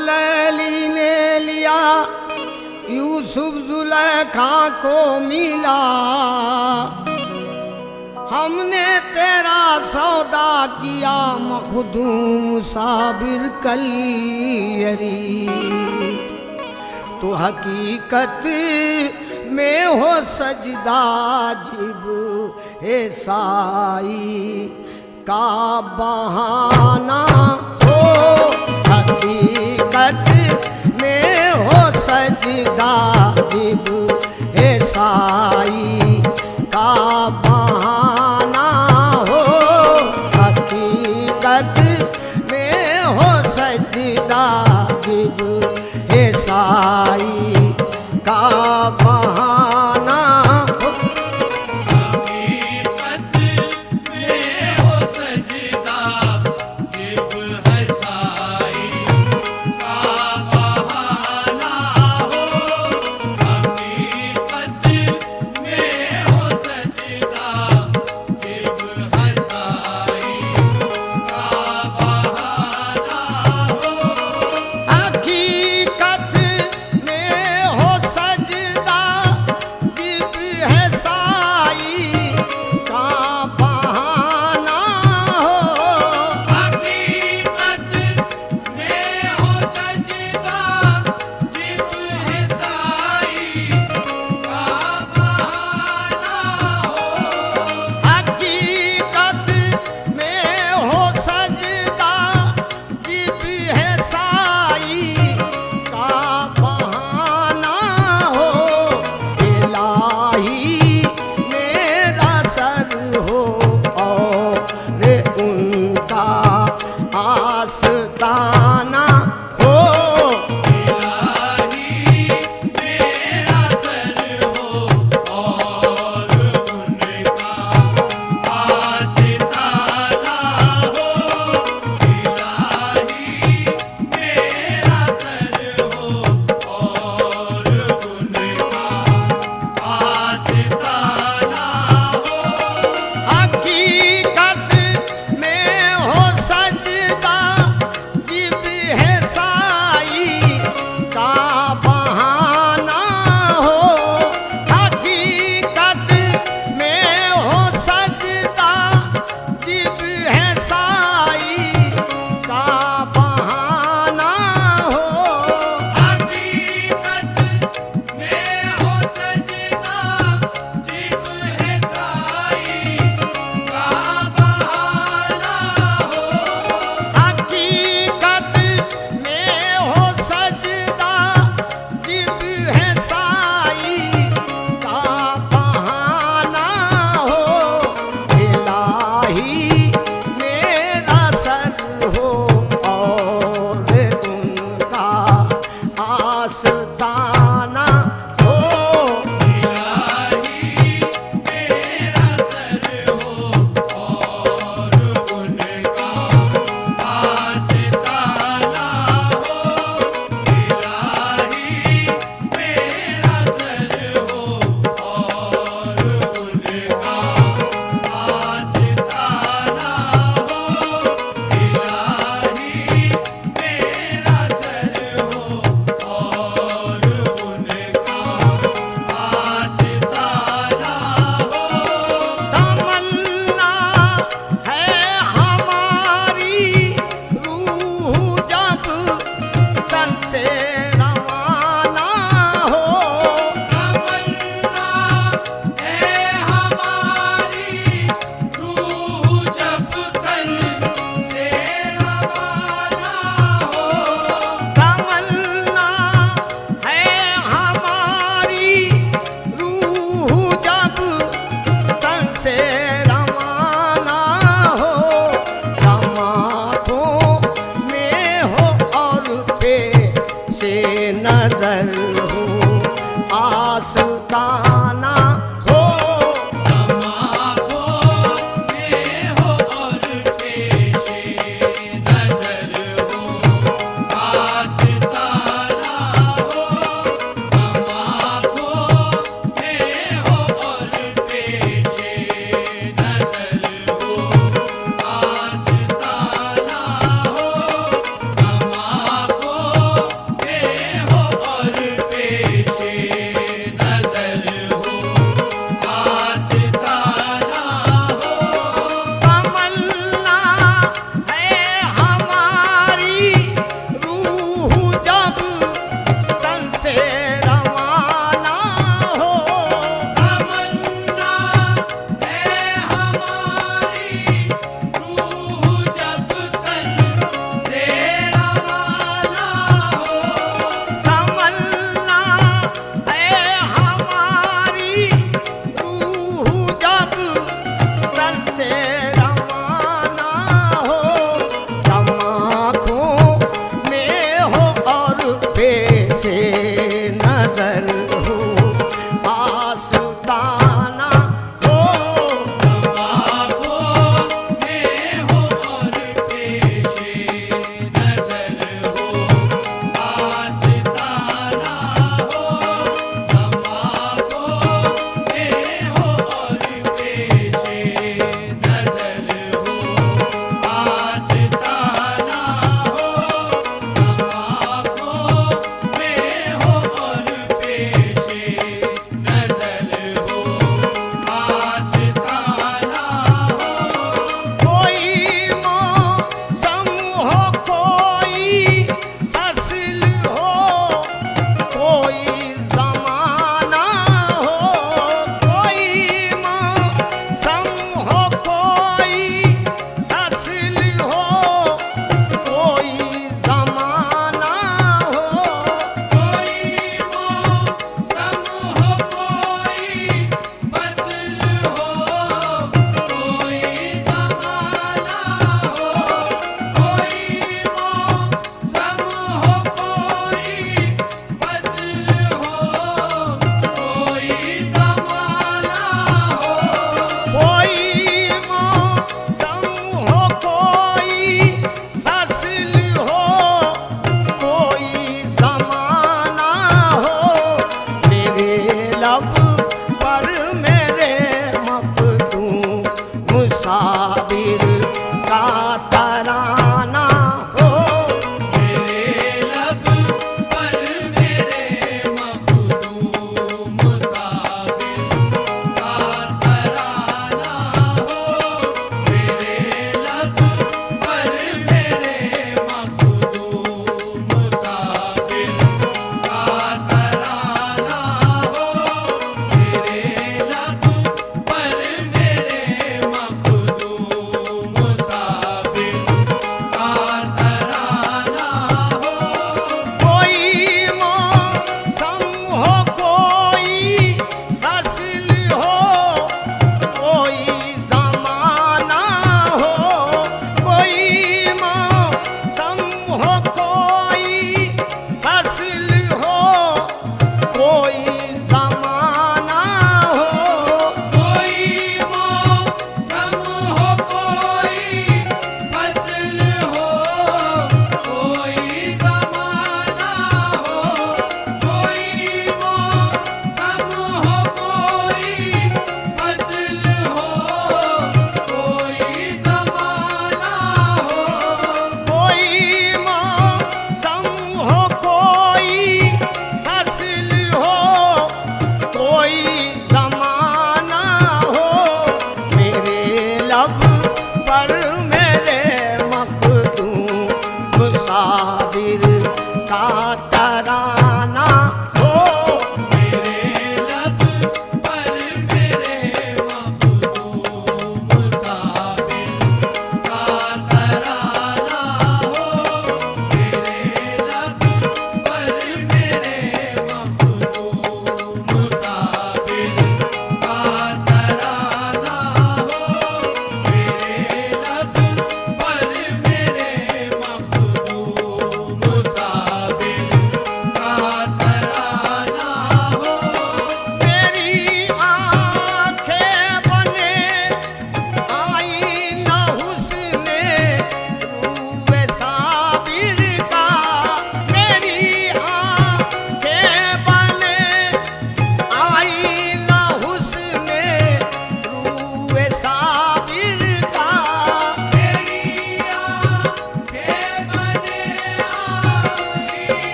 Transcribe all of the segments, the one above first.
लैली ने लिया यूसुफ जुलेखा को मिला, हमने तेरा सौदा किया मखदूम साबिर कलयरी। तो हकीकत में हो सजदा जिब हे साई का बहाना हो, हकीकत में हो सजदा जिब हे साई का बहाना हो, हकीकत में हो सजदा जिब हे साई का बहाना हो। हकीकत में हो सजदा जिब है साई का बहाना हो, हकीकत में हो सजदा जिब है साई का बहाना हो। हकीकत में हो सजदा जिब है साई का बहाना हो, हकीकत में हो सजदा जिब है साई का बहाना हो। हकीकत में हो सजदा जिब है साई का बहाना हो। इलाही मेरा सर हो और उनका आस्ताना हो, इलाही मेरा सर हो और उनका आस्ताना हो, इलाही मेरा सर हो और उनका आस्ताना हो। हकीकत में हो सजदा जिब है साई का बहाना हो, हकीकत में हो सजदा जिब है साई का बहाना हो। हकीकत में हो सजदा जिब है साई का बहाना हो, हकीकत में हो सजदा जिब है साई का बहाना हो। इलाही मेरा सर हो और उनका आस्ताना हो, इलाही मेरा सर हो और उनका आस्ताना हो, इलाही मेरा सर हो और उनका आस्ताना हो, इलाही मेरा सर हो और उनका आस्ताना हो। तमन्ना है हमारी रूह जब तन से रवाना हो, तमन्ना है हमारी रूह जब तन से रवाना हो, तमन्ना है हमारी रूह जब तन से रवाना हो। जमातों में हो और पे से नजर हो आस्ताना हो, आँखों में हो और पेशे नजर हो आस्ताना हो, आँखों में हो और पेशे नजर हो आस्ताना हो, आँखों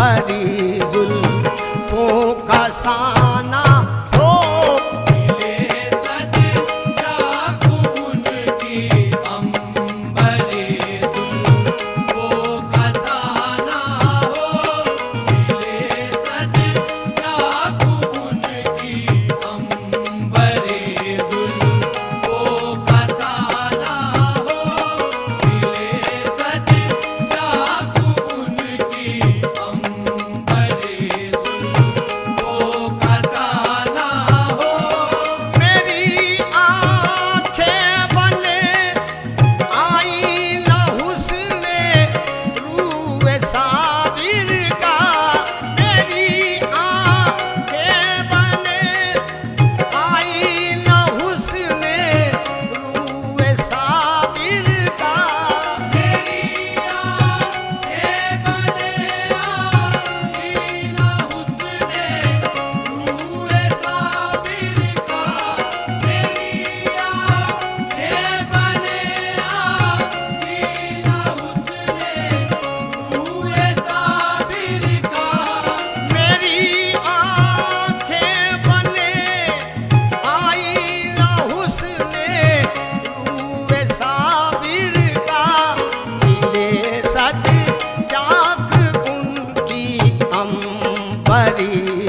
अंबरी जुल्फों का साना हो मिले सज जाकू उनकी अंबरे जुल्फों का साना हो मिले सज जाकू उनकी अंबरे जुल्फों का साना हो मिले सज जाकू उनकी अंबरे जुल्फों का साना हो मेरी आंखें बने आई न हुस्ने रूए साबिर का मेरी आंखें बने आई न हुस्ने रूए साबिर का मेरी आँखें बने आई न हुस्ने रूए साबिर का मेरी आँखें बने आई न हुस्ने रूए साबिर का मेरी आंखें बने आई न हुस्ने रूए साबिर का मिले सद चाक उनकी अंबरी